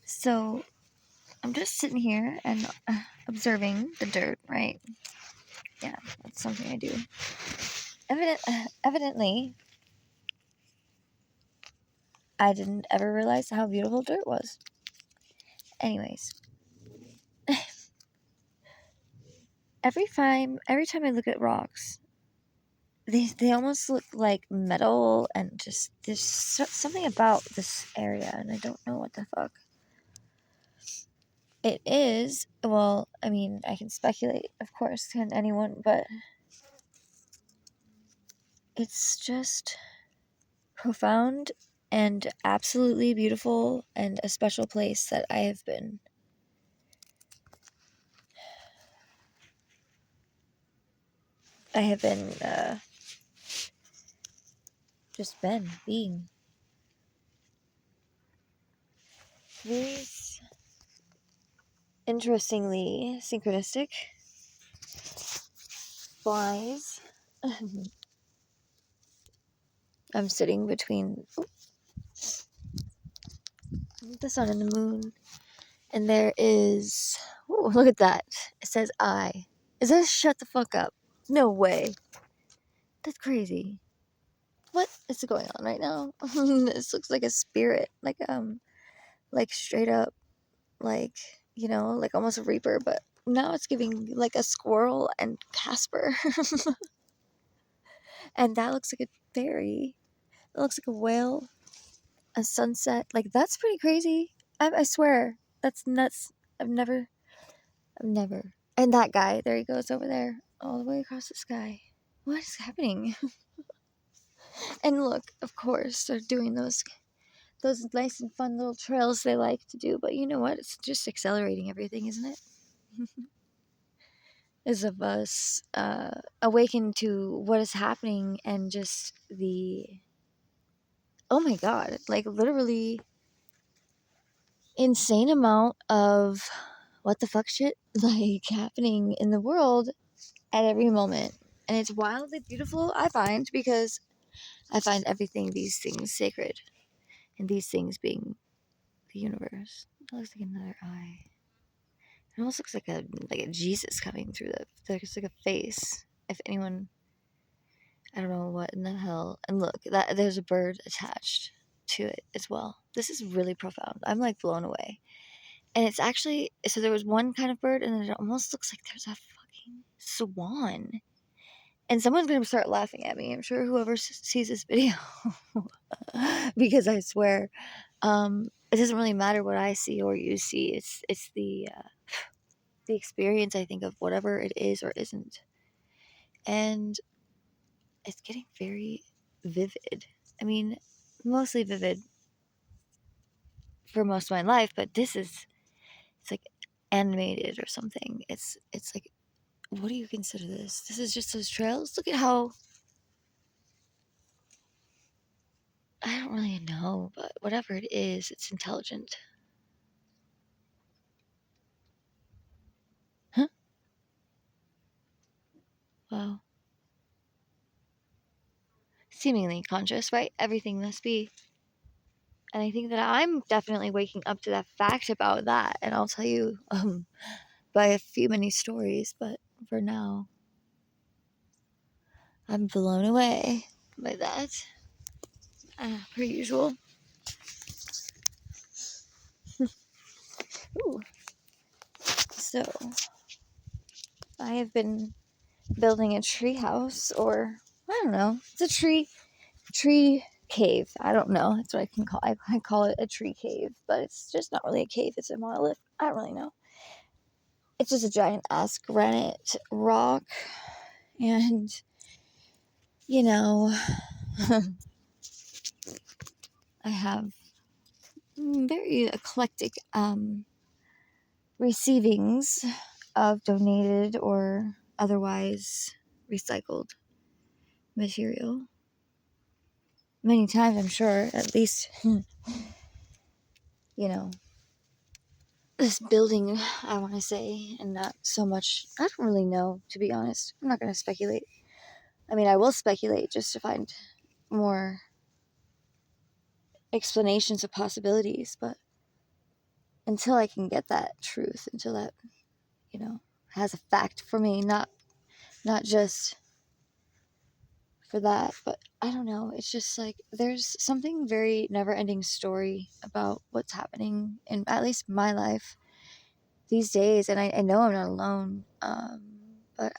So I'm just sitting here and observing the dirt, right? Yeah, that's something I do. Evidently, I didn't ever realize how beautiful dirt was. Anyways, every time I look at rocks, they almost look like metal, and just there's something about this area, and I don't know what the fuck it is. Well, I mean, I can speculate, of course, can anyone, but it's just profound and absolutely beautiful and a special place that I have been. I have been, just been, being. These interestingly synchronistic flies. I'm sitting between the sun and the moon, and there is. Ooh, look at that. It says I. Is that shut the fuck up? No way. That's crazy. What is going on right now? This looks like a spirit. Like straight up, like, like almost a reaper, but now it's giving like a squirrel and Casper. And that looks like a fairy. It looks like a whale, a sunset. Like, that's pretty crazy. I swear. That's nuts. I've never. And that guy, there he goes over there, all the way across the sky. What is happening? And look, of course, they're doing those nice and fun little trails they like to do, but you know what? It's just accelerating everything, isn't it? As of us awaken to what is happening, and just the, oh my god, like literally insane amount of what the fuck shit like happening in the world at every moment. And it's wildly beautiful, I find, because I find these things sacred, and these things being the universe. It looks like another eye. It almost looks like a Jesus coming through there's like a face. If anyone, I don't know what in the hell. And look, that there's a bird attached to it as well. This is really profound. I'm like blown away. And it's actually, so there was one kind of bird, and then it almost looks like there's a fucking swan. And someone's gonna start laughing at me. I'm sure whoever sees this video, because I swear, it doesn't really matter what I see or you see. It's the experience, I think, of whatever it is or isn't. And it's getting very vivid. I mean, mostly vivid for most of my life, but it's like animated or something. It's like, what do you consider this? This is just those trails. Look at how, I don't really know, but whatever it is, it's intelligent. Huh? Wow. Seemingly conscious, right? Everything must be. And I think that I'm definitely waking up to that fact about that. And I'll tell you by a few many stories, but for now, I'm blown away by that, per usual. Ooh. So, I have been building a tree house, or I don't know, it's a tree cave. I don't know. That's what I can call. I call it a tree cave, but it's just not really a cave. It's a monolith. I don't really know. It's just a giant ass granite rock, and you know, I have very eclectic receivings of donated or otherwise recycled material. Many times, I'm sure, at least, you know, this building, I want to say, and not so much, I don't really know, to be honest. I'm not going to speculate. I mean, I will speculate just to find more explanations of possibilities, but until I can get that truth, until that, has a fact for me, not just for that, but I don't know. It's just like there's something very never-ending story about what's happening in at least my life these days, and I know I'm not alone. But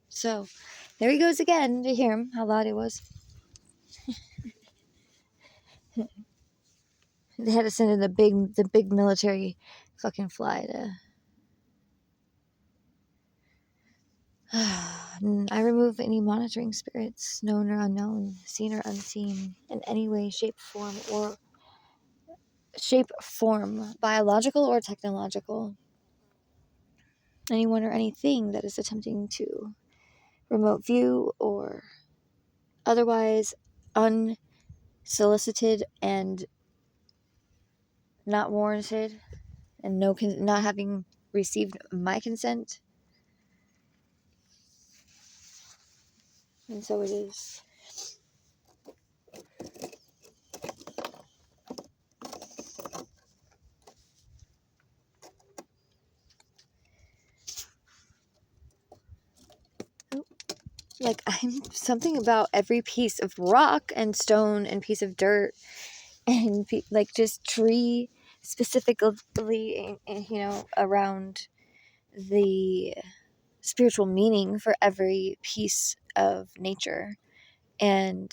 so there he goes again. To hear him, how loud it was. They had to send in the big military fucking fly to. I remove any monitoring spirits, known or unknown, seen or unseen, in any way, shape, form, biological or technological. Anyone or anything that is attempting to remote view or otherwise unsolicited and not warranted, and not having received my consent. And so it is. Like, I'm something about every piece of rock and stone and piece of dirt and like just tree specifically, around the spiritual meaning for every piece of nature. And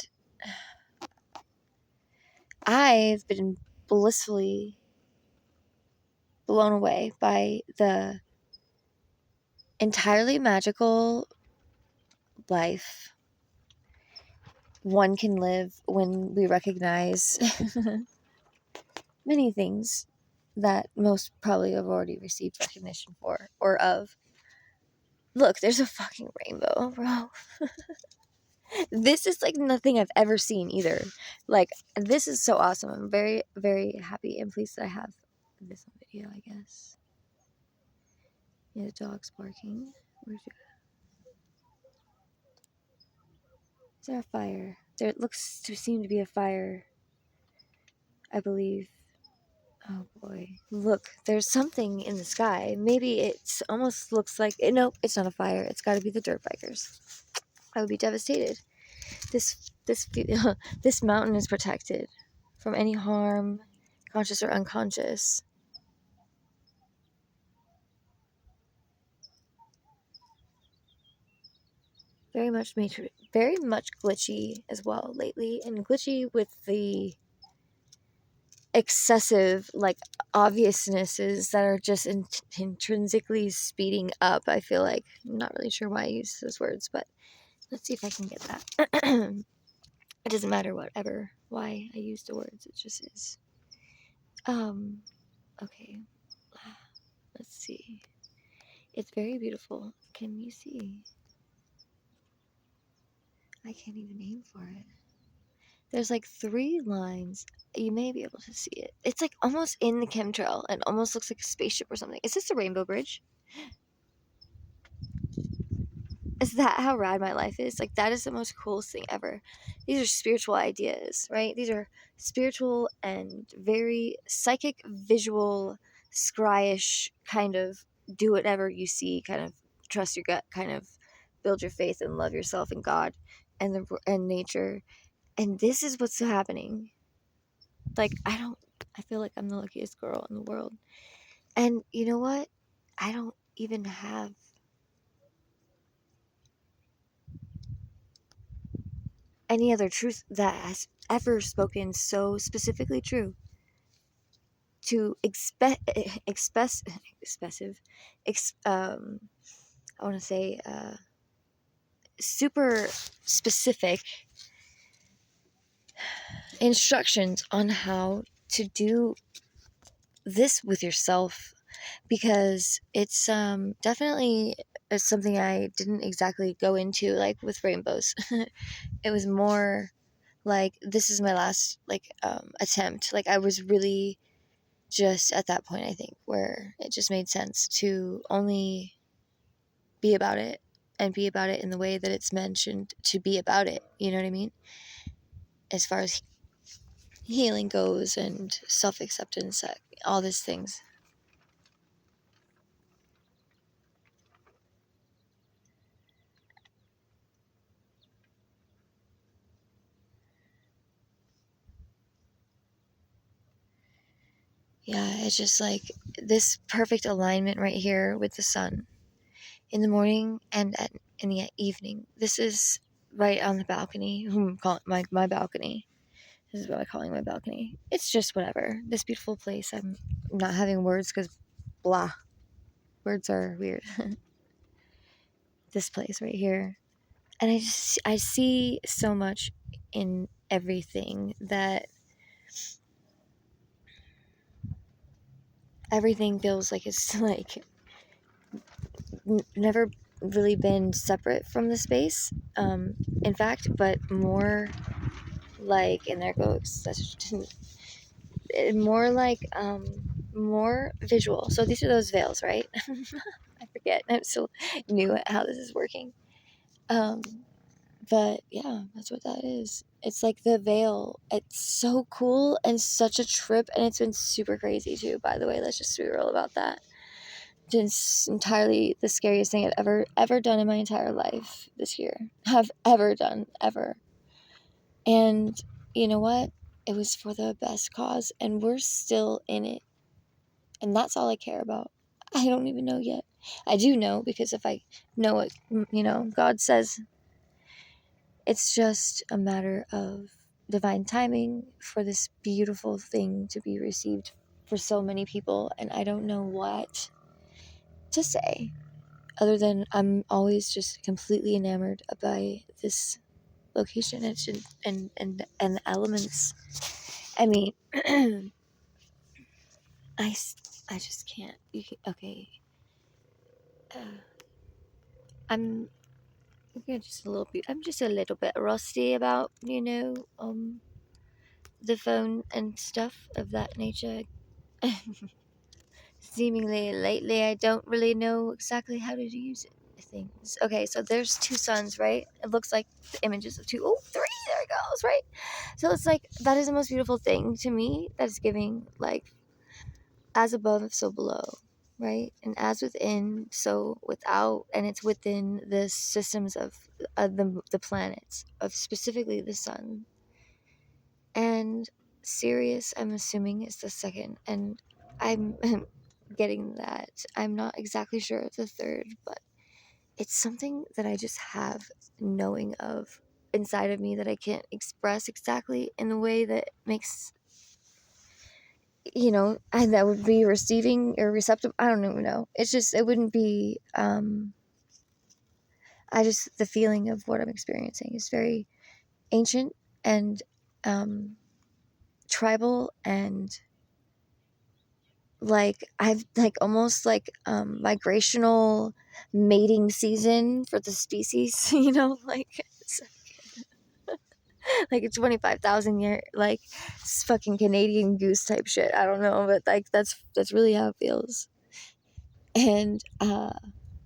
I've been blissfully blown away by the entirely magical life one can live when we recognize many things that most probably have already received recognition for or of. Look, there's a fucking rainbow, bro. This is like nothing I've ever seen either. Like, this is so awesome. I'm very, very happy and pleased that I have this on video, I guess. Yeah, the dog's barking. Where's your... Is there a fire? There looks to seem to be a fire, I believe. Oh boy. Look, there's something in the sky. Maybe it's almost looks like... Nope, it's not a fire. It's got to be the dirt bikers. I would be devastated. This this mountain is protected from any harm, conscious or unconscious. Very much glitchy as well lately, and glitchy with the excessive like obviousnesses that are just intrinsically speeding up. I feel like I'm not really sure why I use those words, but let's see if I can get that. It doesn't matter why I use the words. It just is. Okay. Let's see. It's very beautiful. Can you see? I can't even aim for it. There's like 3 lines. You may be able to see it. It's like almost in the chemtrail and almost looks like a spaceship or something. Is this the Rainbow Bridge? Is that how rad my life is? Like, that is the most coolest thing ever. These are spiritual ideas, right? These are spiritual and very psychic, visual, scryish kind of do whatever you see, kind of trust your gut, kind of build your faith and love yourself and God and nature. And this is what's happening. Like, I feel like I'm the luckiest girl in the world. And you know what? I don't even have any other truth that has ever spoken so specifically true to I want to say super specific instructions on how to do this with yourself, because it's definitely something I didn't exactly go into like with rainbows. It was more like, this is my last like attempt. Like, I was really just at that point, I think, where it just made sense to only be about it and be about it in the way that it's mentioned to be about it. You know what I mean? As far as healing goes and self-acceptance, all these things. Yeah, it's just like this perfect alignment right here with the sun in the morning and in the evening. This is right on the balcony. Call it my balcony. This is what I'm calling my balcony. It's just whatever. This beautiful place. I'm not having words because blah. Words are weird. This place right here. And I see so much in everything that everything feels like it's like never really been separate from the space. In fact, but more like, and there goes, more like, more visual. So these are those veils, right? I forget. I'm so new at how this is working. Um, but yeah, that's what that is. It's like the veil. It's so cool and such a trip, and it's been super crazy too. By the way, let's just be real about that. It's entirely the scariest thing I've ever done in my entire life this year. Have ever done ever. And you know what? It was for the best cause, and we're still in it. And that's all I care about. I don't even know yet. I do know because if I know what, God says, it's just a matter of divine timing for this beautiful thing to be received for so many people. And I don't know what to say other than I'm always just completely enamored by this location and the elements. I mean, I just can't. Okay. Uh, I'm I'm just a little bit rusty about, the phone and stuff of that nature. Seemingly lately, I don't really know exactly how to use things. Okay, so there's two suns, right? It looks like the images of two. Oh, three. There it goes, right? So it's like that is the most beautiful thing to me. That's giving like as above, so below, right? And as within, so without, and it's within the systems of the planets, of specifically the sun. And Sirius, I'm assuming, is the second, and I'm getting that. I'm not exactly sure of the third, but it's something that I just have knowing of inside of me that I can't express exactly in the way that makes, and that would be receiving or receptive. I don't even know. It's just, it wouldn't be, the feeling of what I'm experiencing is very ancient and tribal, and like I've like almost like migrational mating season for the species, like like a 25,000 year like fucking Canadian goose type shit. I don't know, but like that's really how it feels. And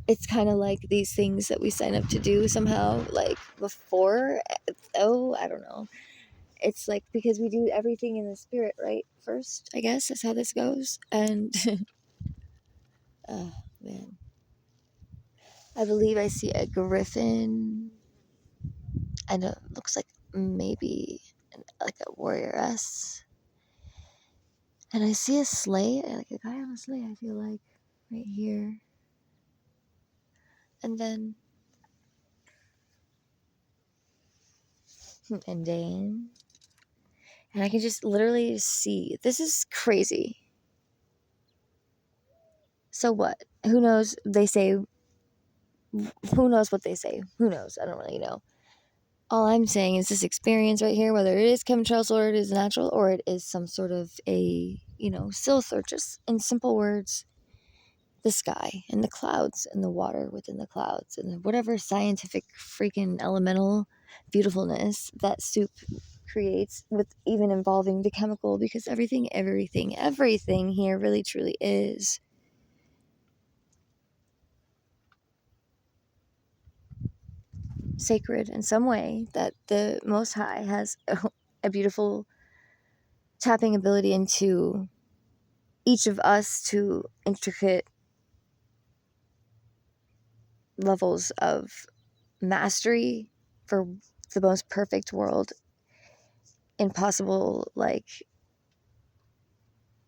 it's kind of like these things that we sign up to do somehow like before. Oh, I don't know. It's like because we do everything in the spirit, right? First, I guess that's how this goes. And oh man, I believe I see a griffin, and it looks like maybe like a warrioress. And I see a sleigh, like a guy on a sleigh, I feel like, right here. And then, and I can just literally see. This is crazy. So what? Who knows? They say, who knows what they say? Who knows? I don't really know. All I'm saying is this experience right here, whether it is chemtrails or it is natural or it is some sort of a, sylph, or just in simple words, the sky and the clouds and the water within the clouds and whatever scientific freaking elemental beautifulness that soup creates, with even involving the chemical, because everything here really truly is sacred in some way, that the Most High has a beautiful tapping ability into each of us to intricate levels of mastery for the most perfect world in possible, like,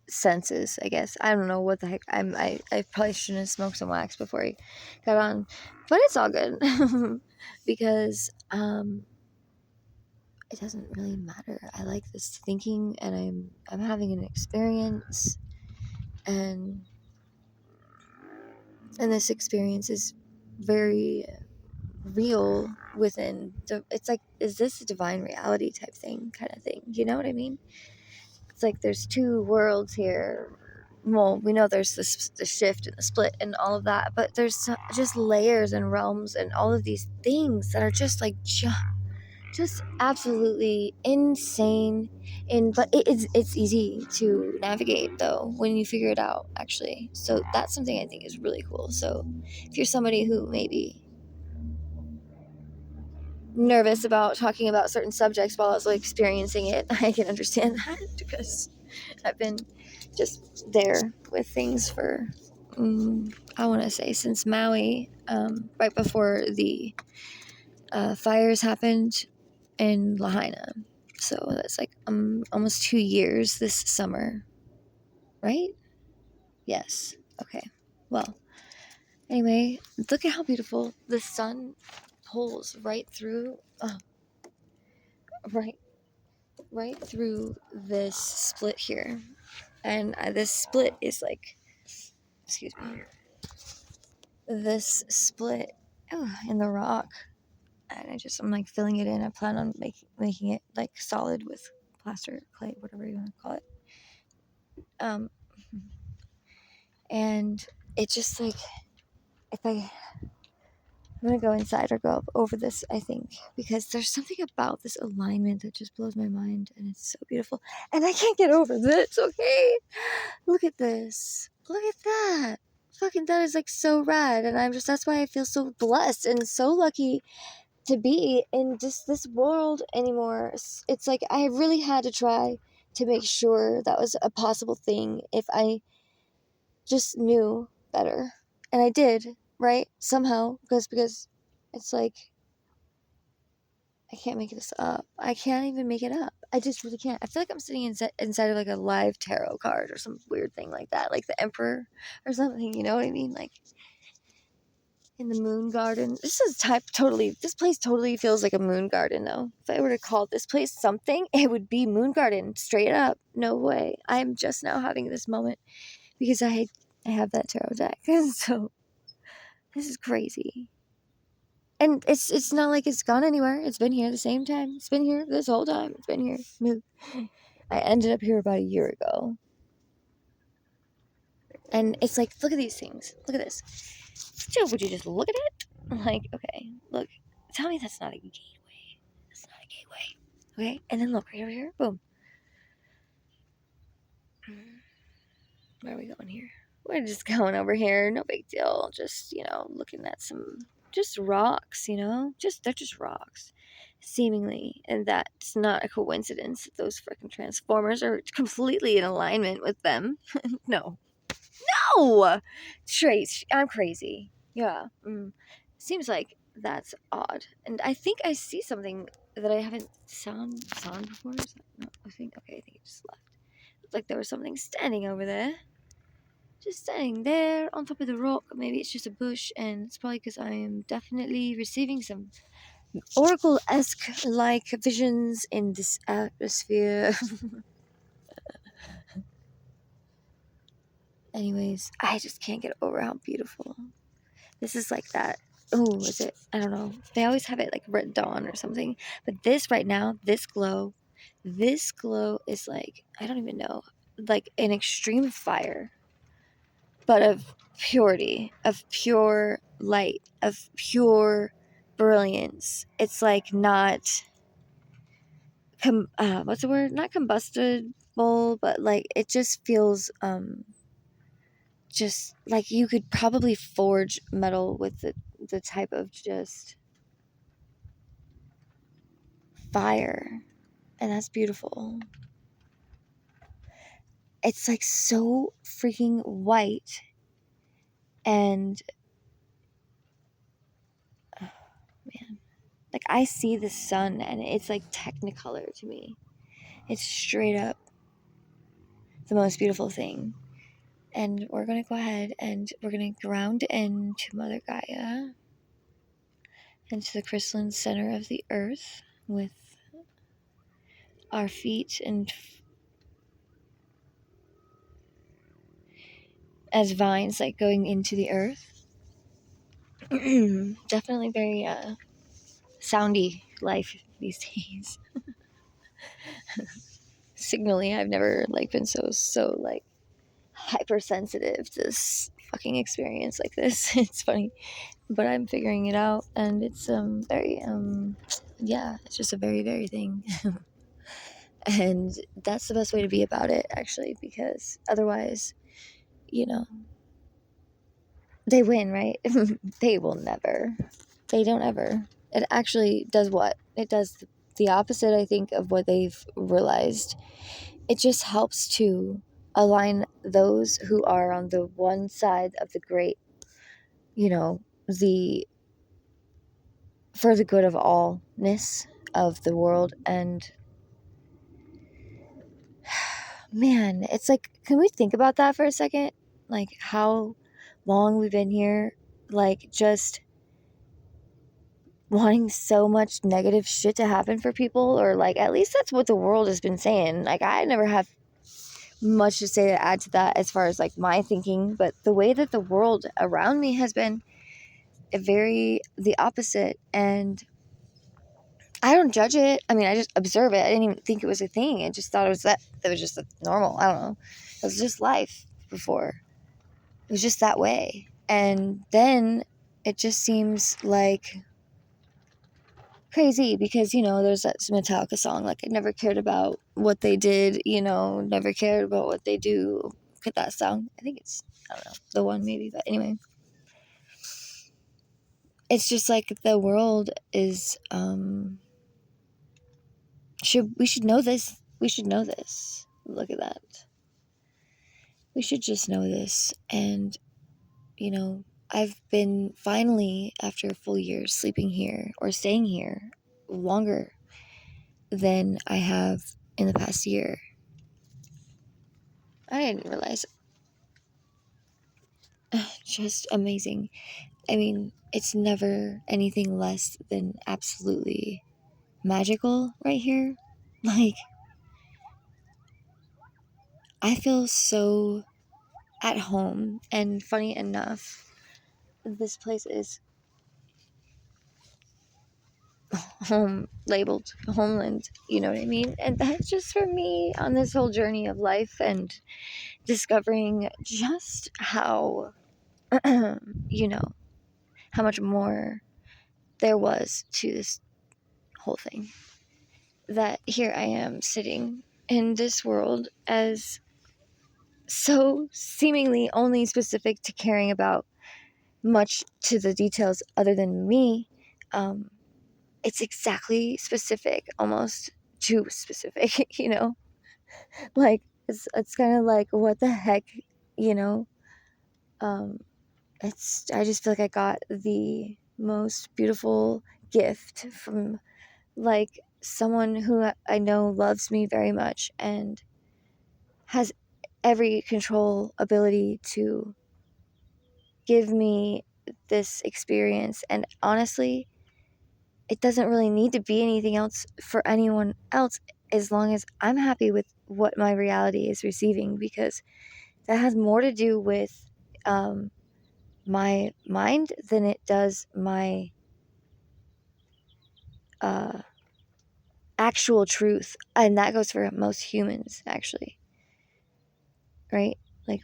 senses, I guess. I don't know what the heck. I probably shouldn't have smoked some wax before I got on, but it's all good because it doesn't really matter. I like this thinking, and I'm having an experience, and this experience is very real within the. It's like, is this a divine reality type thing, kind of thing? You know what I mean? It's like there's two worlds here. Well, we know there's the shift and the split and all of that, but there's just layers and realms and all of these things that are just like just absolutely insane. But it's easy to navigate though when you figure it out, actually. So that's something I think is really cool. So if you're somebody who maybe nervous about talking about certain subjects while I was like experiencing it, I can understand that because I've been just there with things for, I want to say, since Maui, right before the fires happened in Lahaina. So that's like almost 2 years this summer, right? Yes. Okay. Well, anyway, look at how beautiful the sun pulls right through, right, right through this split here, and this split is like, excuse me, this split in the rock, and I'm like filling it in. I plan on making it like solid with plaster, clay, whatever you want to call it. Um, and it's just like, if I'm gonna go inside or go up over this, I think, because there's something about this alignment that just blows my mind, and it's so beautiful, and I can't get over this. Okay, look at this. Look at that. Fucking, that is like so rad, and that's why I feel so blessed and so lucky to be in just this world anymore. It's like I really had to try to make sure that was a possible thing if I just knew better. And I did, right? Somehow, because it's like, I can't make this up. I can't even make it up. I just really can't. I feel like I'm sitting inside of like a live tarot card or some weird thing like that, like the Emperor or something, you know what I mean? Like, in the moon garden. This place totally feels like a moon garden though. If I were to call this place something, it would be Moon Garden, straight up. No way. I'm just now having this moment because I have that tarot deck. So this is crazy. And it's not like it's gone anywhere. It's been here the same time. It's been here this whole time. It's been here. I ended up here about a year ago. And it's like, look at these things. Look at this. Would you just look at it? Like, okay, look. Tell me that's not a gateway. That's not a gateway. Okay? And then look, right over here. Boom. Where are we going here? We're just going over here. No big deal. Just, looking at some just rocks, they're just rocks. Seemingly. And that's not a coincidence that those freaking transformers are completely in alignment with them. No. No! Trace, I'm crazy. Yeah. Seems like that's odd. And I think I see something that I haven't sawn before. No, I think it just left. It's like there was something standing over there. Just standing there on top of the rock. Maybe it's just a bush, and it's probably because I am definitely receiving some Oracle-esque like visions in this atmosphere. Anyways, I just can't get over how beautiful. This is like that. Oh, is it? I don't know. They always have it like red dawn or something. But this right now, this glow is like, I don't even know, like an extreme fire, but of purity, of pure light, of pure brilliance. It's like not, what's the word? Not combustible, but like it just feels, just like you could probably forge metal with the type of just fire, and that's beautiful. it's like so freaking white, and oh, man, like I see the sun and it's like technicolor to me. It's straight up the most beautiful thing. And we're gonna go ahead and we're gonna ground into Mother Gaia, into the crystalline center of the earth, with our feet and as vines like going into the earth. Definitely very soundy life these days. Signally, I've never like been so like hypersensitive to this fucking experience like this. It's funny, but I'm figuring it out, and it's very yeah, it's just a very thing. And that's the best way to be about it, actually, because otherwise, you know, they win, right? They will never. They don't ever. It actually does what? It does the opposite, I think, of what they've realized. It just helps to align those who are on the one side of the great, the for the good of allness of the world. And man, it's like, can we think about that for a second? Like how long we've been here, like just wanting so much negative shit to happen for people, or like at least that's what the world has been saying. Like I never have much to say to add to that as far as like my thinking, but the way that the world around me has been very the opposite. And I don't judge it. I mean, I just observe it. I didn't even think it was a thing. I just thought it was just normal. I don't know. It was just life before. It was just that way. And then it just seems like crazy because, there's that Metallica song, like, I never cared about what they did, never cared about what they do. Look at that song. I think it's, I don't know, the one maybe, but anyway. It's just like the world is, we should know this. We should know this. Look at that. We should just know this. And, I've been finally, after a full year, sleeping here or staying here longer than I have in the past year. I didn't realize. Just amazing. I mean, it's never anything less than absolutely magical right here. Like, I feel so at home. And funny enough, this place is home labeled homeland, you know what I mean? And that's just for me on this whole journey of life and discovering just how, how much more there was to this whole thing. That here I am sitting in this world as so seemingly only specific to caring about much to the details other than me. It's exactly specific, almost too specific, like it's kind of like, what the heck, you know? I just feel like I got the most beautiful gift from like someone who I know loves me very much and has every control ability to give me this experience. And honestly, it doesn't really need to be anything else for anyone else as long as I'm happy with what my reality is receiving, because that has more to do with my mind than it does my uh, actual truth. And that goes for most humans, actually, right? Like,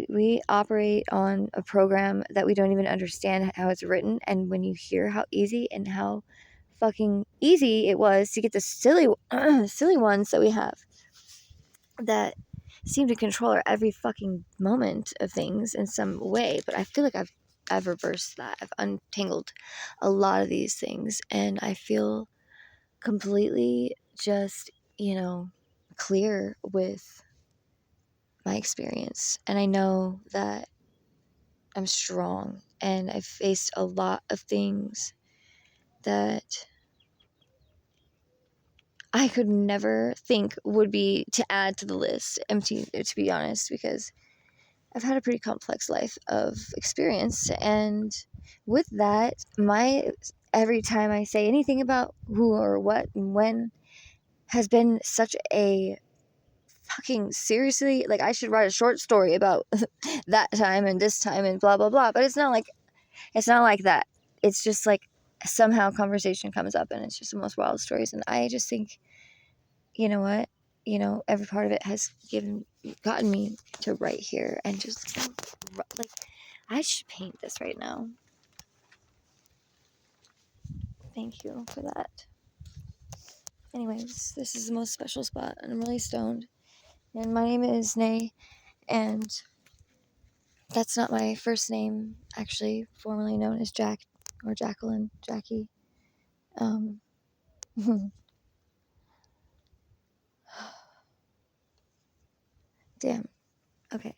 we operate on a program that we don't even understand how it's written. And when you hear how easy and how fucking easy it was to get the silly ones that we have that seem to control our every fucking moment of things in some way. But I feel like I've reversed that. I've untangled a lot of these things, and I feel completely just, clear with my experience, and I know that I'm strong, and I've faced a lot of things that I could never think would be to add to the list, to be honest, because I've had a pretty complex life of experience, and with that, every time I say anything about who or what and when has been such a fucking seriously, like, I should write a short story about that time and this time and blah blah blah, but it's not like that. It's just like somehow conversation comes up and it's just the most wild stories, and I just think, you know what, every part of it has gotten me to right here, and just like, I should paint this right now. Thank you for that. Anyways, this is the most special spot, and I'm really stoned, and my name is Nay, and that's not my first name, actually, formerly known as Jack or Jacqueline, Jackie. Damn. Okay.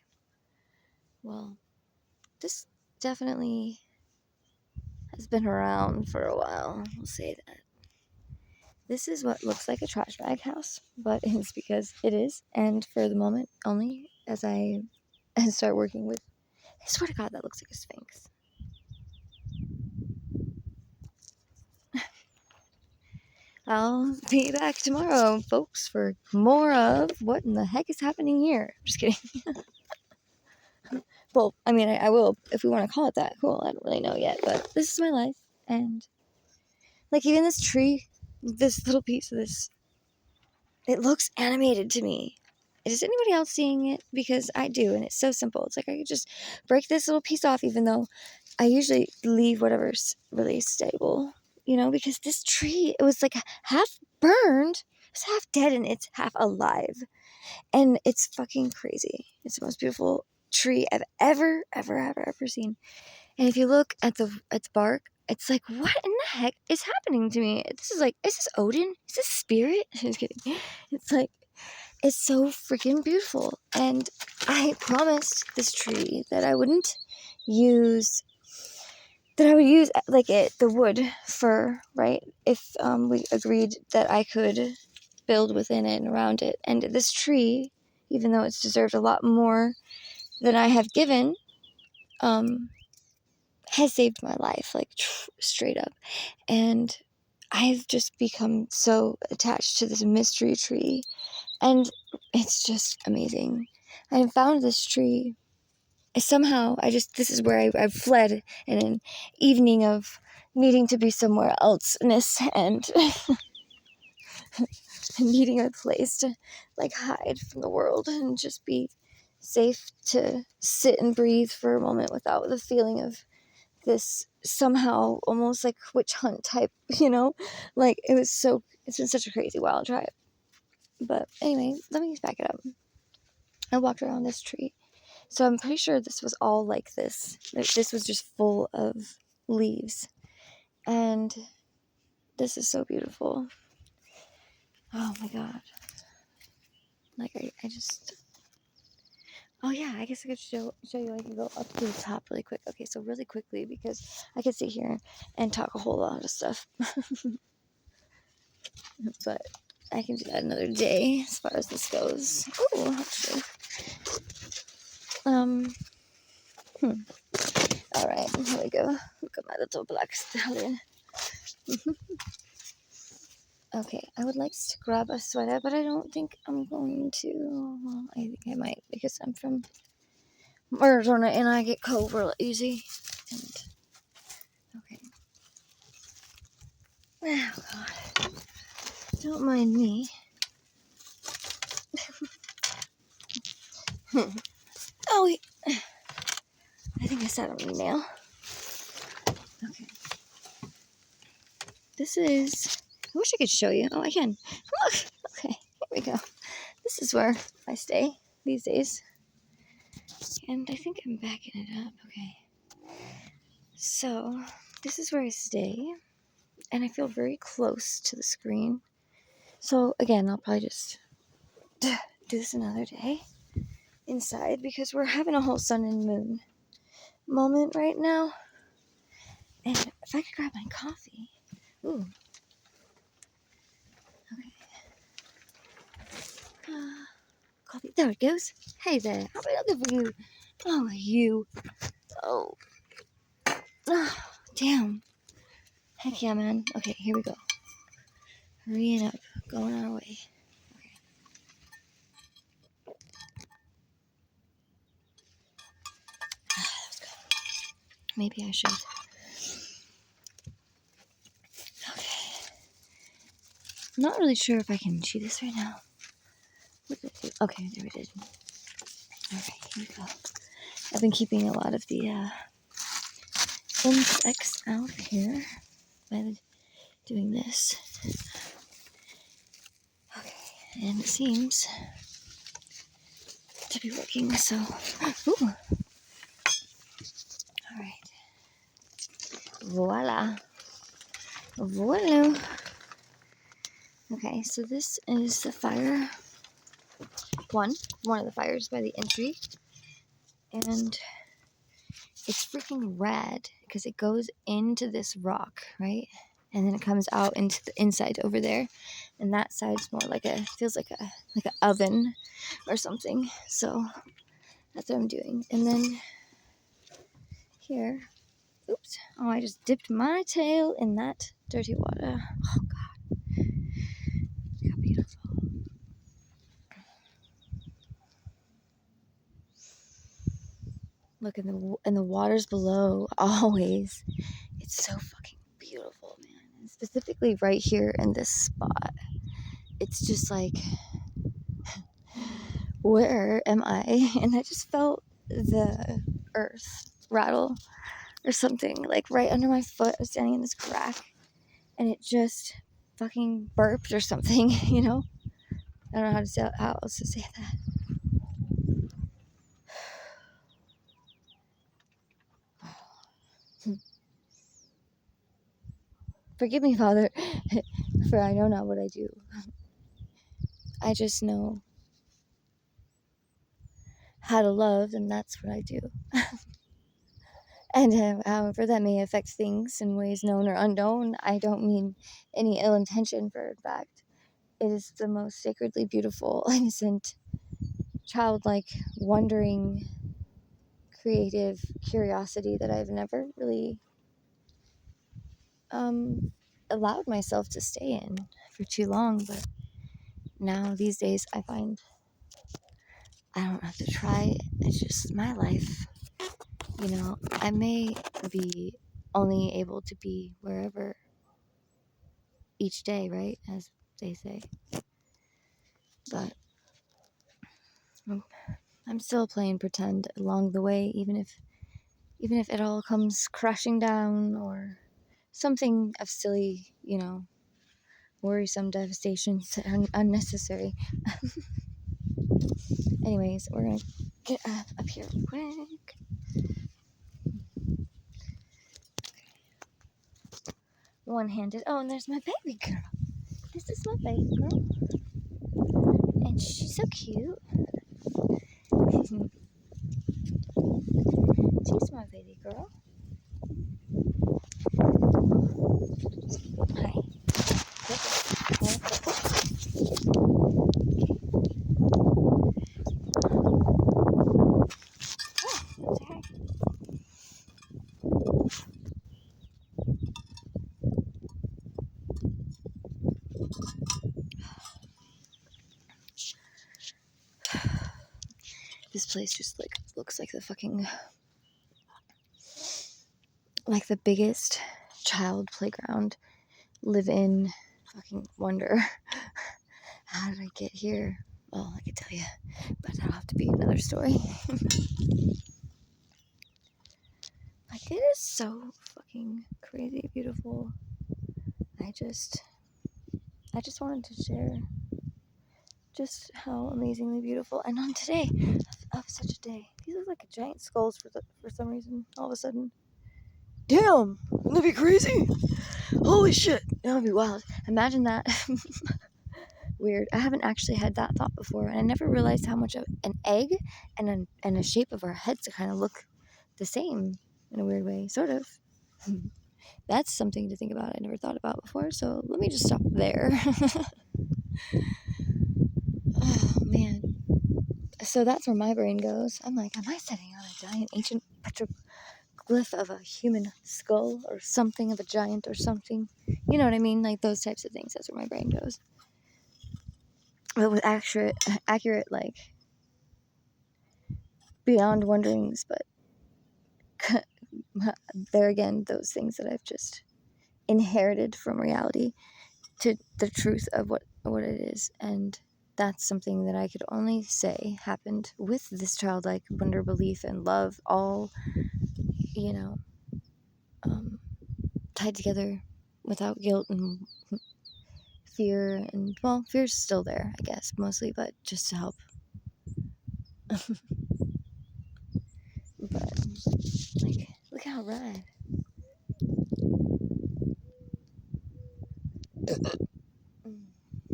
Well, this definitely has been around for a while. We'll say that. This is what looks like a trash bag house, but it's because it is. And for the moment only, as I start working with, I swear to God, that looks like a sphinx. I'll be back tomorrow, folks, for more of what in the heck is happening here. I'm just kidding. Well, I mean, I will, if we want to call it that. Cool, I don't really know yet, but this is my life. And, like, even this tree, this little piece of this, it looks animated to me. Is anybody else seeing it? Because I do, and it's so simple. It's like I could just break this little piece off, even though I usually leave whatever's really stable, because this tree, it was like half burned, it's half dead, and it's half alive. And it's fucking crazy. It's the most beautiful tree I've ever seen. And if you look at the bark, it's like, what in the heck is happening to me? This is like, is this Odin? Is this spirit? I'm just kidding. It's like, it's so freaking beautiful. And I promised this tree that I would use like the wood fir, right? If we agreed that I could build within it and around it. And this tree, even though it's deserved a lot more than I have given, has saved my life, like straight up. And I've just become so attached to this mystery tree, and it's just amazing. I found this tree. Somehow, this is where I've fled in an evening of needing to be somewhere elseness and needing a place to, like, hide from the world and just be safe to sit and breathe for a moment without the feeling of this somehow almost like witch hunt type, like, it's been such a crazy wild drive. But anyway, let me back it up. I walked around this tree, so I'm pretty sure this was all like this. This was just full of leaves, and this is so beautiful. Oh my God. Like, I just, oh yeah, I guess I could show you. I can go up to the top really quick. Okay, so really quickly, because I could sit here and talk a whole lot of stuff. But I can do that another day as far as this goes. Oh, actually. Alright, here we go. Look at my little black stallion. Okay, I would like to grab a sweater, but I don't think I'm going to. Well, I think I might, because I'm from Arizona and I get cold real easy. And, okay. Oh, God. Don't mind me. Oh, wait. I think I sat on an email. Okay. This is... I wish I could show you. Oh, I can. Look! Okay, here we go. This is where I stay these days. And I think I'm backing it up. Okay. So, this is where I stay. And I feel very close to the screen. So, again, I'll probably just do this another day. inside because we're having a whole sun and moon moment right now. And if I could grab my coffee. Ooh. Okay. Coffee. There it goes. Hey there. I'll be looking for you. Oh, you. Oh. Damn. Heck yeah, man. Okay, here we go. Hurrying up. Going our way. Okay. That was good. Maybe I should. Okay. I'm not really sure if I can cheat this right now. What did I do? Okay, there we did. Alright, here we go. I've been keeping a lot of the insects out here by doing this. Okay, and it seems to be working, so. Ooh. Alright. Voila. Voila. Okay, so this is the fire. One of the fires by the entry. And it's freaking rad because it goes into this rock, right? And then it comes out into the inside over there. And that side's more like feels like an oven or something. So that's what I'm doing. And then here, oops. Oh, I just dipped my tail in that dirty water. Oh, God. Look how beautiful. Look, in the waters below, always. It's so fucking beautiful, man. And specifically right here in this spot. It's just like, where am I? And I just felt the earth rattle or something, like right under my foot. I was standing in this crack and it just fucking burped or something, you know? I don't know how else to say that. Forgive me, Father, for I know not what I do. I just know how to love, and that's what I do. And however that may affect things in ways known or unknown, I don't mean any ill intention, for in fact. It is the most sacredly beautiful, innocent, childlike, wondering, creative curiosity that I've never really allowed myself to stay in for too long. But now, these days, I find I don't have to try. It's just my life. You know, I may be only able to be wherever each day, right? As they say. But I'm still playing pretend along the way, even if it all comes crashing down or something of silly, worrisome devastations that are unnecessary. Anyways, we're gonna get up here real quick. One-handed. Oh, and there's my baby girl. This is my baby girl. And she's so cute. She's my baby girl. Hi. This place just looks like the fucking the biggest child playground. Live in fucking wonder. How did I get here? Well, I could tell you, but that'll have to be another story. It is so fucking crazy beautiful. I just wanted to share just how amazingly beautiful. And on today, of such a day, these look like giant skulls for some reason. All of a sudden, damn, wouldn't that be crazy? Holy shit, that would be wild. Imagine that. weird. I haven't actually had that thought before, and I never realized how much of an egg and a shape of our heads kind of look the same in a weird way, sort of. That's something to think about. I never thought about before, so let me just stop there. Oh man. So that's where my brain goes. I'm like, am I sitting on a giant ancient petroglyph of a human skull or something of a giant or something? You know what I mean? Like those types of things. That's where my brain goes. But with accurate, like beyond wonderings, but there again, those things that I've just inherited from reality to the truth of what it is. And that's something that I could only say happened with this childlike wonder, belief, and love, all, you know, tied together without guilt and fear. And, well, fear's still there, I guess, mostly, but just to help. But, like, look how rad.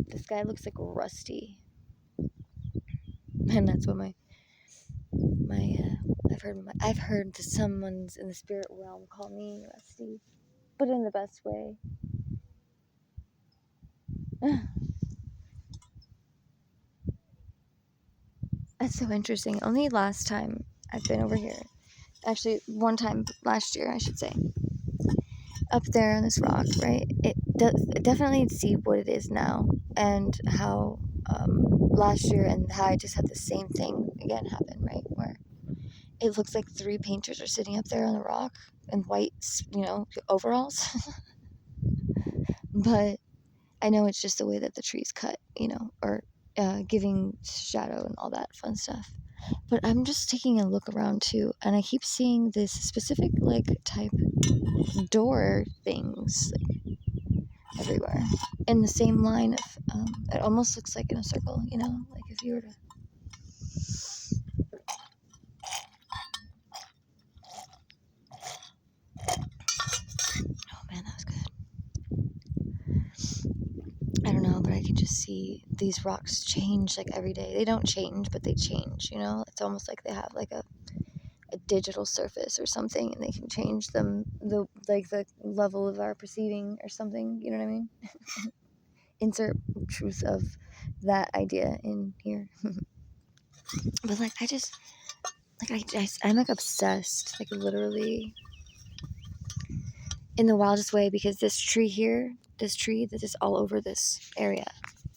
This guy looks like Rusty. And that's what I've heard that someone's in the spirit realm call me Rusty, but in the best way. That's so interesting. Only last time I've been over here, actually one time last year, I should say, up there on this rock, right? It definitely see what it is now, and how last year, and how I just had the same thing again happen, right? Where it looks like 3 painters are sitting up there on the rock in white, overalls. But I know it's just the way that the tree's cut, or giving shadow and all that fun stuff. But I'm just taking a look around too, and I keep seeing this specific like type door things like everywhere in the same line of. It almost looks like in a circle, like if you were to. Oh man, that was good. I don't know, but I can just see these rocks change like every day. They don't change, but they change. It's almost like they have like a digital surface or something, and they can change the level of our perceiving or something. You know what I mean? Insert truth of that idea in here. But like I'm like obsessed, like literally in the wildest way, because this tree that is all over this area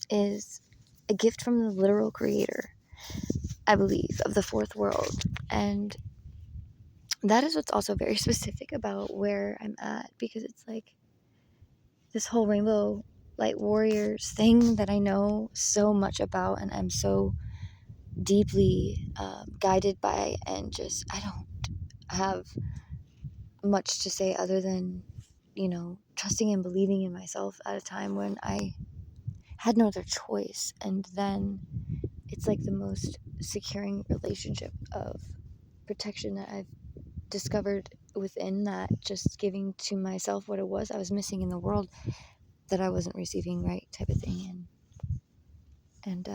is a gift from the literal creator, I believe, of the fourth world. And that is what's also very specific about where I'm at, because it's like this whole rainbow light warriors thing that I know so much about, and I'm so deeply guided by, and just I don't have much to say other than trusting and believing in myself at a time when I had no other choice. And then it's like the most securing relationship of protection that I've discovered within that, just giving to myself what it was I was missing in the world that I wasn't receiving, right, type of thing. And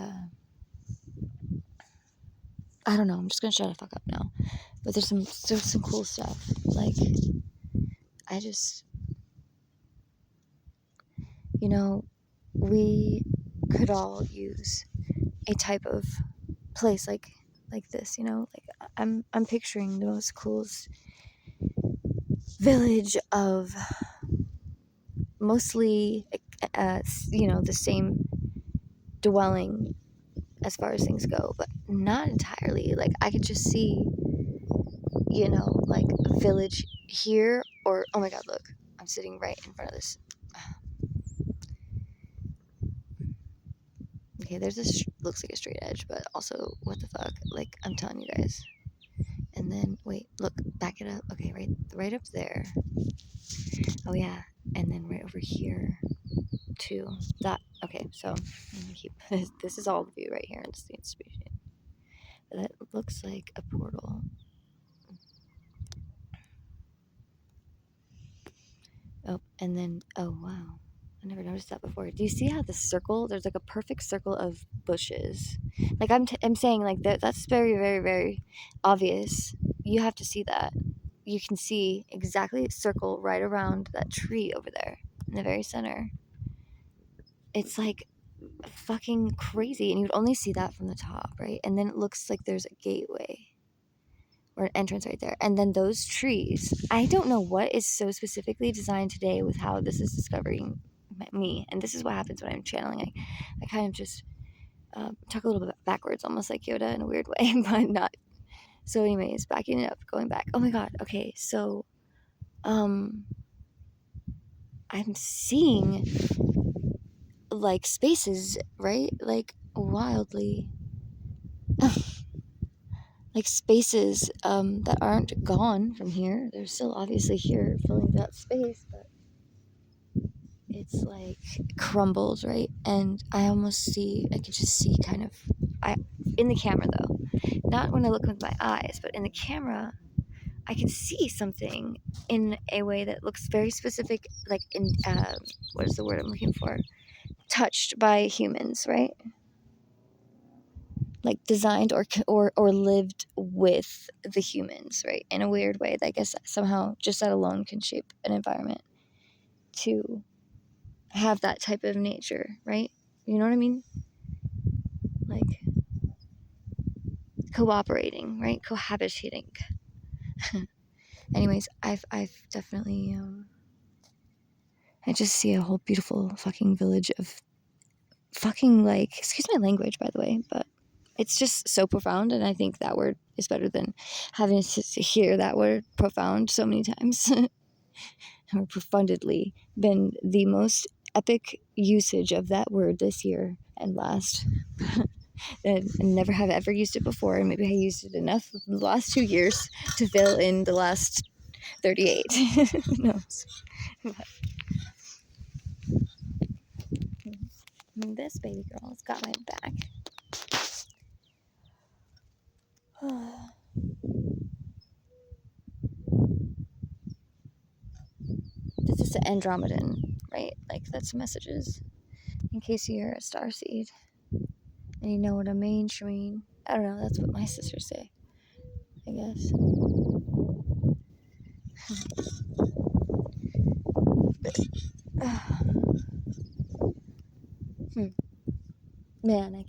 I don't know, I'm just gonna shut the fuck up now. But there's some cool stuff. Like, I just, we could all use a type of place like this. Like I'm picturing the most coolest village of mostly the same dwelling as far as things go, but not entirely. Like I could just see like a village here, or oh my god, look, I'm sitting right in front of this. Okay, there's this looks like a straight edge, but also what the fuck, like I'm telling you guys. And then wait, look, back it up. Okay, right up there. Oh yeah, and then right over here too. That okay, so let me keep this is all the view right here in the distribution. That looks like a portal. Oh, and then oh wow, I never noticed that before. Do you see how the circle, there's like a perfect circle of bushes? Like I'm saying like that's very, very, very obvious. You have to see that. You can see exactly a circle right around that tree over there in the very center. It's like fucking crazy. And you would only see that from the top, right? And then it looks like there's a gateway or an entrance right there. And then those trees, I don't know what is so specifically designed today with how this is discovering me. And this is what happens when I'm channeling. I kind of just talk a little bit backwards, almost like Yoda in a weird way, but not. So anyways, backing it up, going back. Oh my God. Okay. So, I'm seeing like spaces, right? Like wildly, like spaces that aren't gone from here. They're still obviously here filling that space, but it's like crumbled, right? And I could just see kind of, in the camera though, not when I look with my eyes, but in the camera, I can see something in a way that looks very specific, like in, what is the word I'm looking for? Touched by humans, right? Like designed or lived with the humans, right? In a weird way that I guess somehow just that alone can shape an environment to have that type of nature, right? You know what I mean? Like cooperating, right? Cohabitating. Anyways, I've definitely I just see a whole beautiful fucking village of fucking, like, excuse my language by the way, but it's just so profound, and I think that word is better than having to hear that word profound so many times. Or profundly been the most epic usage of that word this year and last. And never have ever used it before, and maybe I used it enough in the last 2 years to fill in the last 38. Who knows? But this baby girl has got my back. This is the Andromedan, right? Like, that's messages. In case you're a starseed and you know what I mean, Shereen. I don't know, that's what my sisters say, I guess. Man,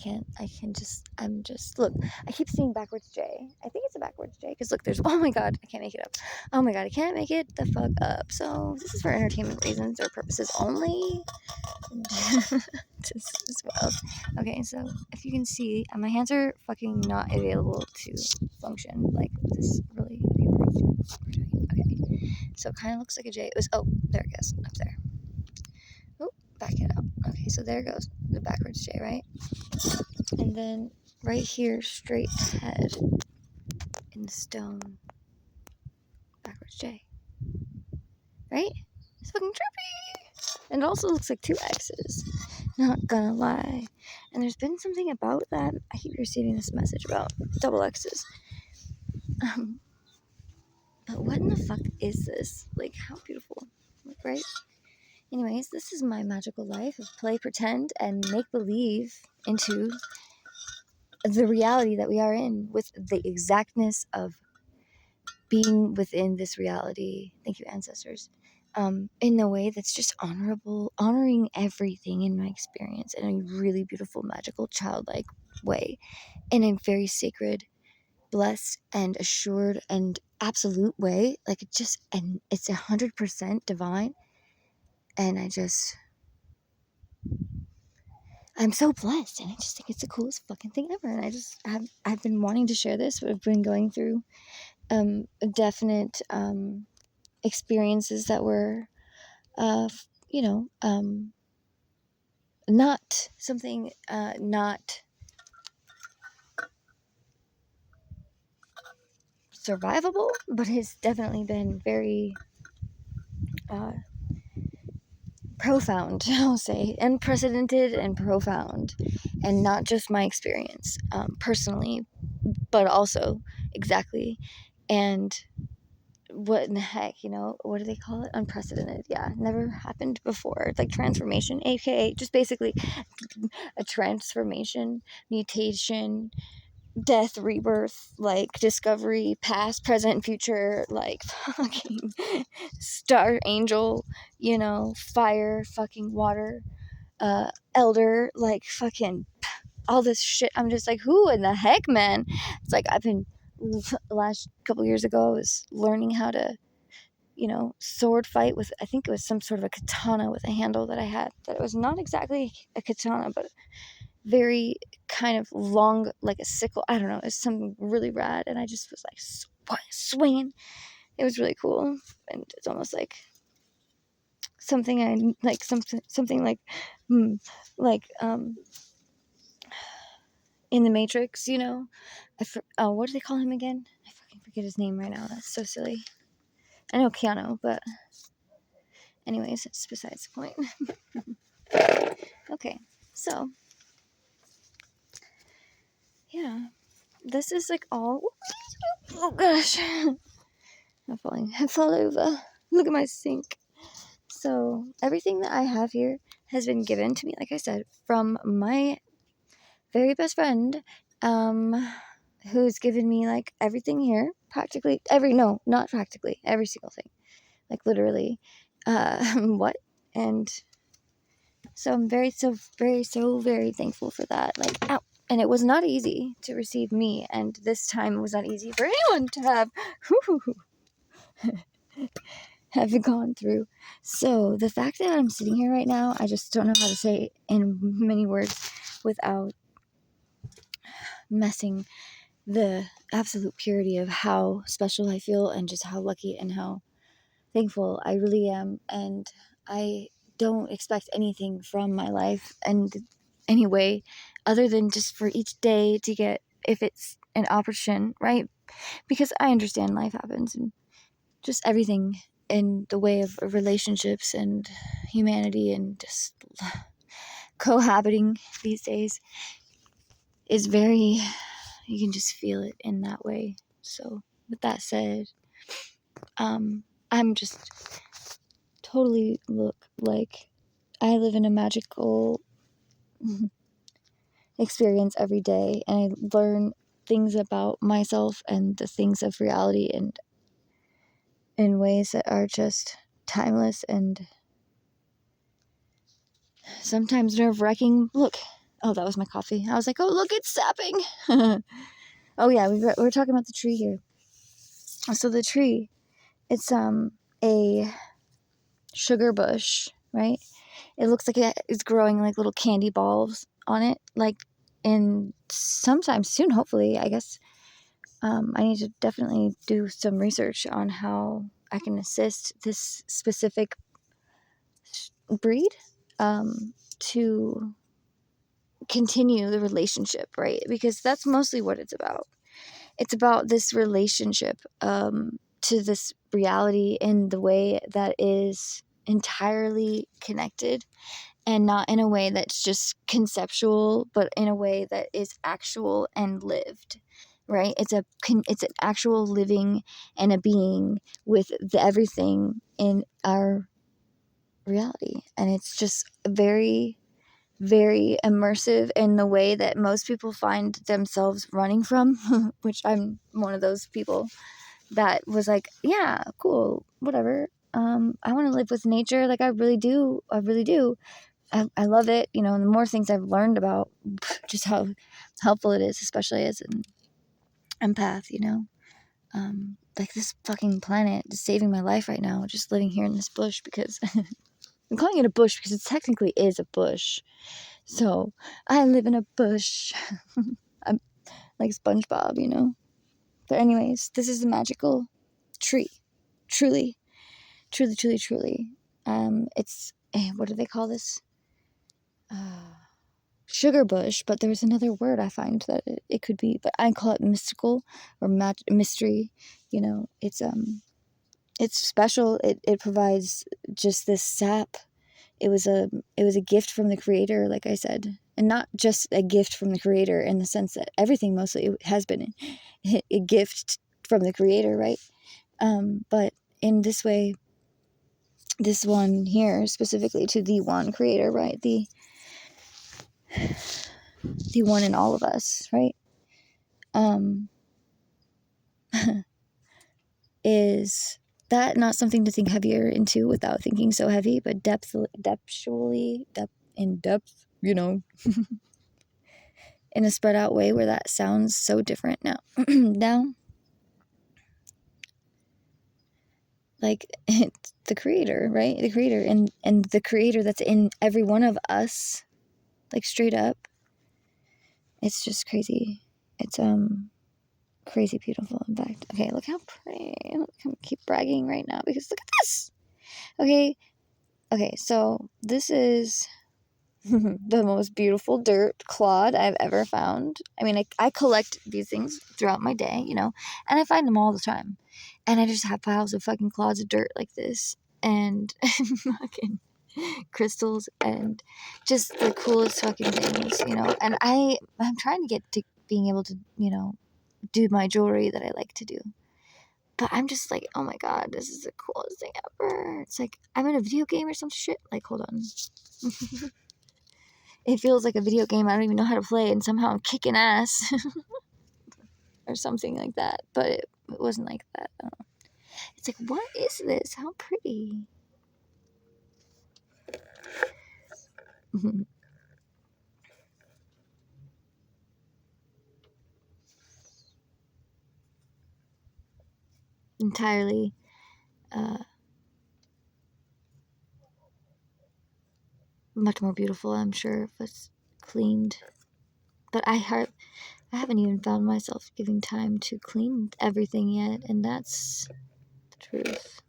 I'm just, look, I keep seeing backwards J. I think it's a backwards J, because look, there's, oh my God, I can't make it up. Oh my God, I can't make it the fuck up. So, this is for entertainment reasons or purposes only. Just as well. Okay, so if you can see, my hands are fucking not available to function like this really heavy work we're doing. Okay, so it kind of looks like a J. It was, oh, there it goes, up there. Oh, back it up. Okay, so there goes the backwards J, right? And then right here, straight ahead in the stone, backwards J, right? It's fucking trippy. And it also looks like 2 X's. Not gonna lie. And there's been something about that. I keep receiving this message about double X's. But what in the fuck is this? Like, how beautiful. Like, right? Anyways, this is my magical life of play, pretend, and make believe into the reality that we are in with the exactness of being within this reality. Thank you, ancestors. In a way that's just honorable, honoring everything in my experience in a really beautiful, magical, childlike way, in a very sacred, blessed, and assured, and absolute way. Like, it just, and it's 100% divine. And I'm so blessed, and I just think it's the coolest fucking thing ever. And I've been wanting to share this. I've been going through definite experiences that were, you know, not something, not survivable, but has definitely been very profound, I'll say, unprecedented and profound, and not just my experience personally, but also exactly, and what in the heck, what do they call it? Unprecedented. Yeah, never happened before. Like transformation, aka just basically a transformation, mutation, death, rebirth, like discovery, past, present, future, like fucking star angel, fire, fucking water, elder, like fucking all this shit. I'm just like, who in the heck, man? It's like I've been the last couple years ago, I was learning how to, sword fight with, I think it was some sort of a katana with a handle that I had. That it was not exactly a katana, but very kind of long, like a sickle. I don't know. It's something really rad, and I just was like swinging. It was really cool, and it's almost like something I like, something like, in the Matrix. What do they call him again? I fucking forget his name right now. That's so silly. I know Keanu, but anyways, it's besides the point. Okay, so yeah, this is like all. Oh gosh, I fall over. Look at my sink. So everything that I have here has been given to me, like I said, from my very best friend, who's given me like everything here, practically not practically, every single thing, like literally, what, and so I'm very, so very, so very thankful for that. Like, ow. And it was not easy to receive me, and this time it was not easy for anyone to have gone through. So the fact that I'm sitting here right now, I just don't know how to say in many words without messing the absolute purity of how special I feel and just how lucky and how thankful I really am. And I don't expect anything from my life and any way other than just for each day to get, if it's an option, right? Because I understand life happens and just everything in the way of relationships and humanity and just cohabiting these days is very, you can just feel it in that way. So with that said, I'm just totally look like I live in a magical experience every day, and I learn things about myself and the things of reality and in ways that are just timeless and sometimes nerve-wracking. Look, oh, that was my coffee. I was like, oh, look, it's sapping. Oh yeah, we're talking about the tree here. So the tree, it's a sugar bush, right? It looks like it's growing like little candy balls on it, like in sometime soon, hopefully. I guess I need to definitely do some research on how I can assist this specific breed to continue the relationship, right? Because that's mostly what it's about. It's about this relationship to this reality in the way that is entirely connected, and not in a way that's just conceptual, but in a way that is actual and lived, right? It's an actual living and a being with everything in our reality, and it's just very, very immersive in the way that most people find themselves running from, which I'm one of those people that was like, yeah, cool, whatever. I want to live with nature. Like I really do. I really do. I love it, and the more things I've learned about just how helpful it is, especially as an empath, like this fucking planet is saving my life right now, just living here in this bush, because I'm calling it a bush because it technically is a bush. So I live in a bush. I'm like SpongeBob. But anyways, this is a magical tree. Truly, truly, truly, truly. It's, what do they call this? Sugar bush, but there's another word I find that it could be, but I call it mystical or mystery. It's special. It provides just this sap. It was a gift from the creator, like I said, and not just a gift from the creator in the sense that everything mostly has been a gift from the creator, right? But in this way, this one here, specifically to the one creator, right? The one in all of us, right? Is that not something to think heavier into without thinking so heavy, but depthly, in depth, in a spread out way where that sounds so different now. Now, like, it's the creator, right? The creator, and the creator that's in every one of us, like, straight up. It's just crazy. It's crazy beautiful. In fact, okay, look how pretty. I'm keep bragging right now because look at this. Okay, so this is the most beautiful dirt clod I've ever found. I mean, I collect these things throughout my day, and I find them all the time. And I just have piles of fucking clods of dirt like this, and fucking crystals, and just the coolest fucking things, And I'm trying to get to being able to, do my jewelry that I like to do. But I'm just like, oh my god, this is the coolest thing ever. It's like I'm in a video game or some shit. Like, hold on. It feels like a video game I don't even know how to play, and somehow I'm kicking ass. Or something like that. But it wasn't like that. I don't know. It's like, what is this? How pretty. Entirely much more beautiful, I'm sure, if it's cleaned. But I haven't even found myself giving time to clean everything yet, and that's the truth.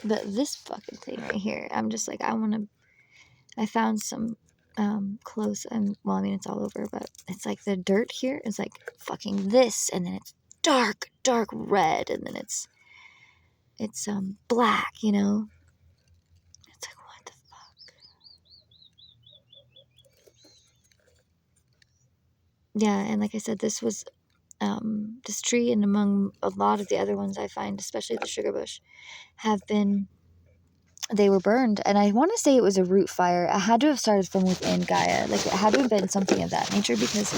But this fucking thing right here, I'm just like, I found some close, and well, I mean, it's all over, but it's like the dirt here is like fucking this, and then it's dark red, and then it's black, It's like, what the fuck? Yeah, and like I said, this was this tree, and among a lot of the other ones I find, especially the sugar bush, they were burned. And I want to say it was a root fire. It had to have started from within Gaia. Like, it had to have been something of that nature, because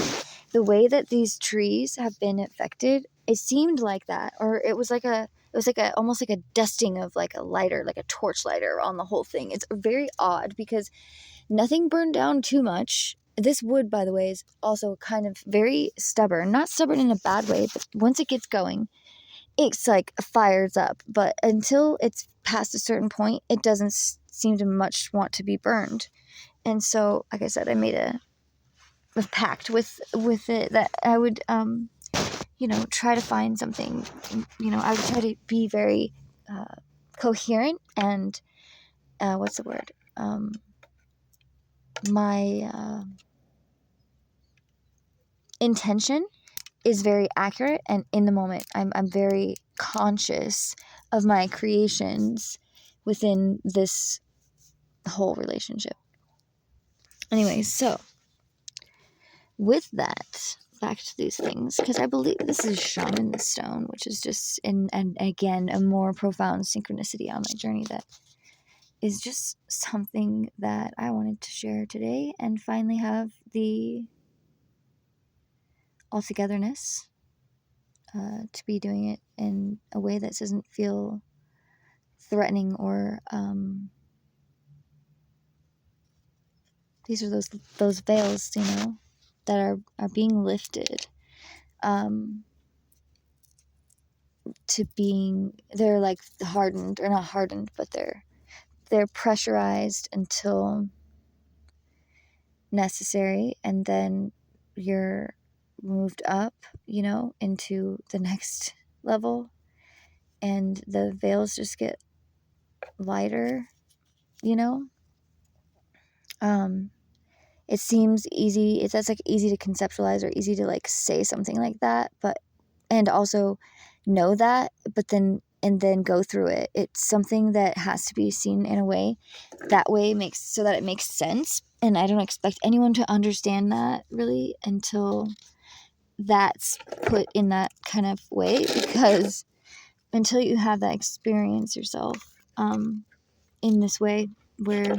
the way that these trees have been affected, it seemed like that. Or it was like almost like a dusting of like a lighter, like a torch lighter on the whole thing. It's very odd because nothing burned down too much. This wood, by the way, is also kind of very stubborn. Not stubborn in a bad way, but once it gets going, it's like fires up. But until it's past a certain point, it doesn't seem to much want to be burned. And so, like I said, I made a pact with it that I would, try to find something. I would try to be very coherent and what's the word? My intention is very accurate and in the moment. I'm very conscious of my creations within this whole relationship. Anyway, so with that, back to these things, because I believe this is shaman the stone, which is just and again a more profound synchronicity on my journey that is just something that I wanted to share today and finally have the altogether-ness to be doing it in a way that doesn't feel threatening or these are those veils, that are being lifted to being, they're like hardened, or not hardened, but they're pressurized until necessary, and then you're moved up, into the next level, and the veils just get lighter, it seems easy, that's like easy to conceptualize or easy to like say something like that, but and also know that, but then go through it. It's something that has to be seen in a way that makes it makes sense, and I don't expect anyone to understand that really until that's put in that kind of way, because until you have that experience yourself, in this way, where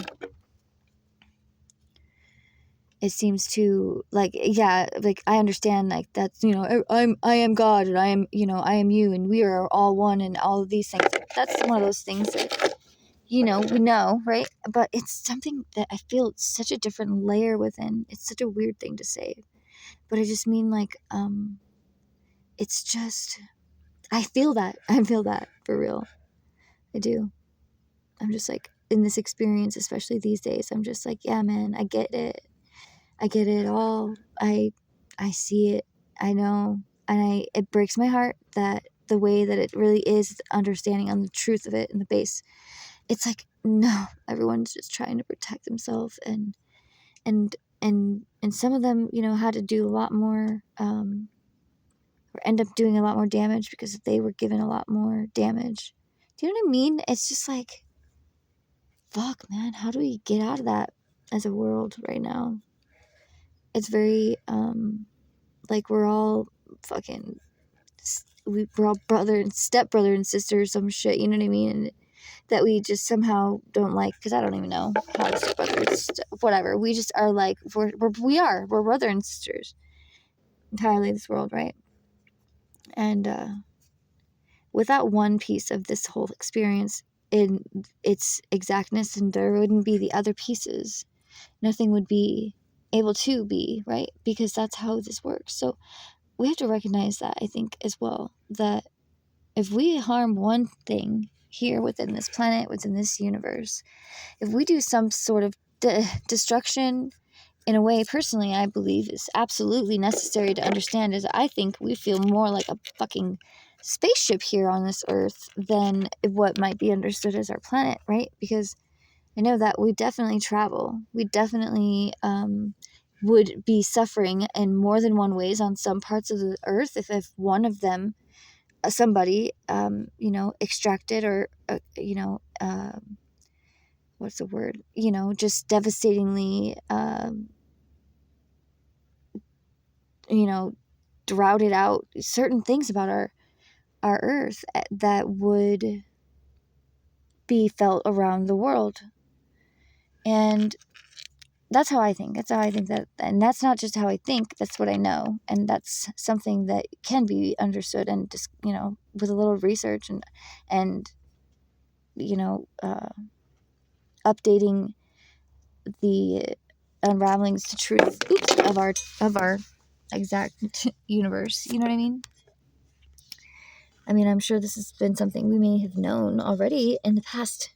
it seems to, like, yeah, like, I understand, like, that's, I am God, and I am, I am you, and we are all one, and all of these things. That's one of those things that, we know, right? But it's something that I feel such a different layer within. It's such a weird thing to say, but I just mean, like, it's just, I feel that for real. I do. I'm just like, in this experience, especially these days, I'm just like, yeah, man, I get it. I get it all. I see it. I know. And it breaks my heart that the way that it really is, understanding on the truth of it and the base. It's like, no, everyone's just trying to protect themselves, and some of them, had to do a lot more, or end up doing a lot more damage because they were given a lot more damage. Do you know what I mean? It's just like, fuck, man, how do we get out of that as a world right now? It's very, like, we're all fucking, we're all brother and stepbrother and sister or some shit, you know what I mean? And that we just somehow don't like, because I don't even know how to stepbrother, whatever. We just are like, we're brother and sisters entirely in this world, right? And without one piece of this whole experience in its exactness, and there wouldn't be the other pieces. Nothing would be able to be, right? Because that's how this works. So we have to recognize that, I think, as well, that if we harm one thing here within this planet, within this universe, if we do some sort of destruction, in a way, personally, I believe is absolutely necessary to understand, is I think we feel more like a fucking spaceship here on this earth than what might be understood as our planet, right? Because I know that we definitely travel. We definitely would be suffering in more than one ways on some parts of the earth if one of them, somebody, extracted, or, what's the word? Just devastatingly, routed out certain things about our earth that would be felt around the world. And that's how I think. That's how I think that, and that's not just how I think, that's what I know. And that's something that can be understood, and just, with a little research, and updating the unravelings to truth of our exact universe. You know what I mean? I mean, I'm sure this has been something we may have known already in the past,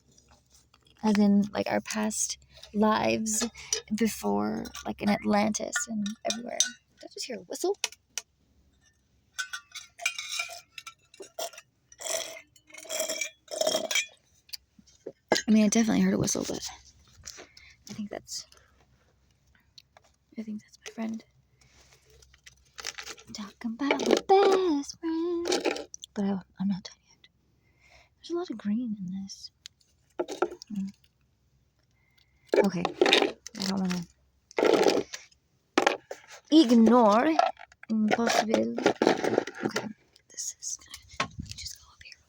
as in, like, our past lives before, like, in Atlantis and everywhere. Did I just hear a whistle? I mean, I definitely heard a whistle, but I think that's my friend talking about my best friend. But I'm not done yet. There's a lot of green in this. Okay, I don't want to ignore impossible. Okay, this is gonna, let me just go up here.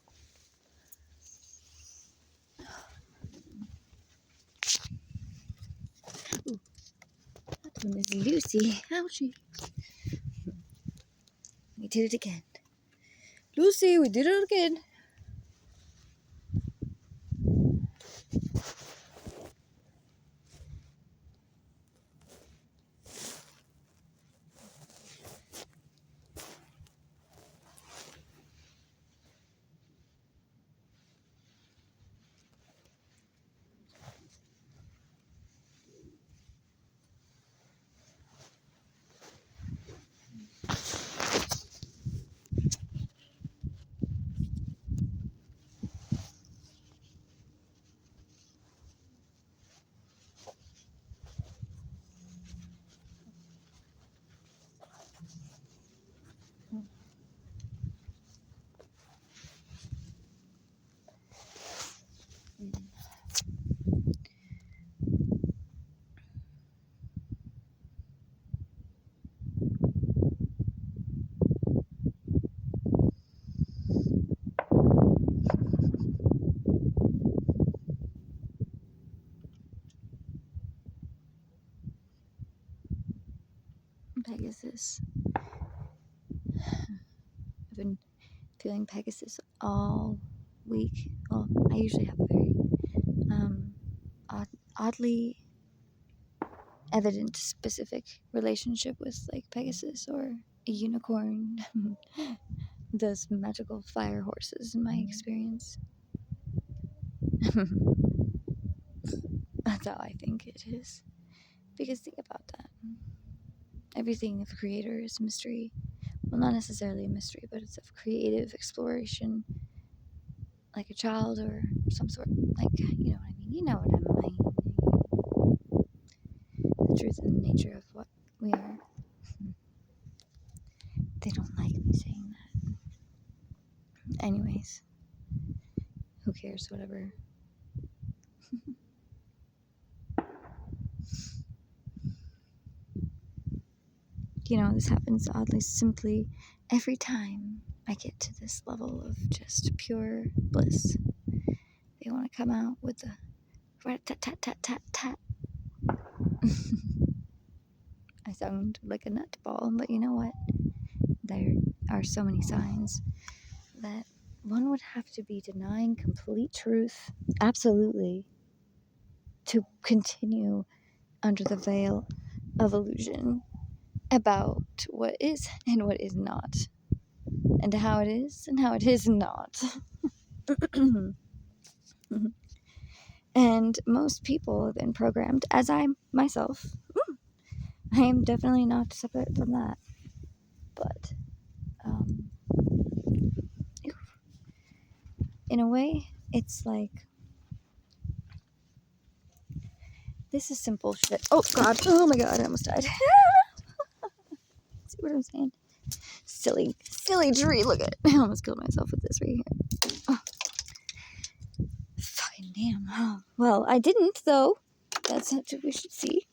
Ooh, that one is Lucy. Ouchie. We did it again. Lucy, we did it again. been feeling Pegasus all week. Well, I usually have a very oddly evident specific relationship with like Pegasus or a unicorn. Those magical fire horses in my experience. That's how I think it is. Because think about that. Everything of creator is mystery. Well, not necessarily a mystery, but it's of creative exploration. Like a child or some sort. Like, you know what I mean? You know what I mean. The truth and the nature of what we are. They don't like me saying that. Anyways. Who cares? Whatever. You know, this happens oddly simply every time I get to this level of just pure bliss. They want to come out with the rat-tat-tat-tat-tat-tat. I sound like a nutball, but you know what? There are so many signs that one would have to be denying complete truth, absolutely, to continue under the veil of illusion about what is and what is not, and how it is and how it is not. And most people have been programmed, as I myself. I am definitely not separate from that. But, in a way, it's like, this is simple shit. Oh, God. Oh, my God. I almost died. See what I'm saying? Silly tree. Look at it. I almost killed myself with this right here. Oh. Fucking damn. Oh. Well, I didn't, though. That's what we should see.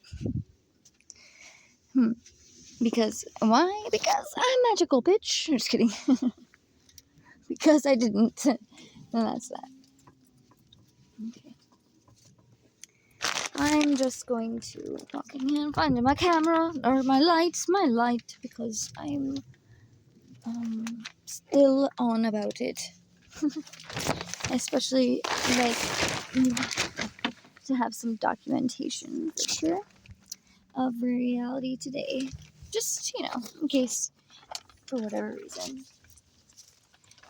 Because, why? Because I'm magical, bitch. I'm just kidding. Because I didn't. And that's that. Okay. I'm just going to walk in here and find my camera, or my light, because I'm still on about it. Especially, like, to have some documentation for sure of reality today. Just, in case, for whatever reason.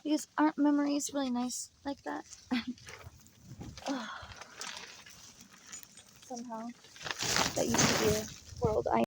Because aren't memories really nice like that? Somehow. That used to be a world I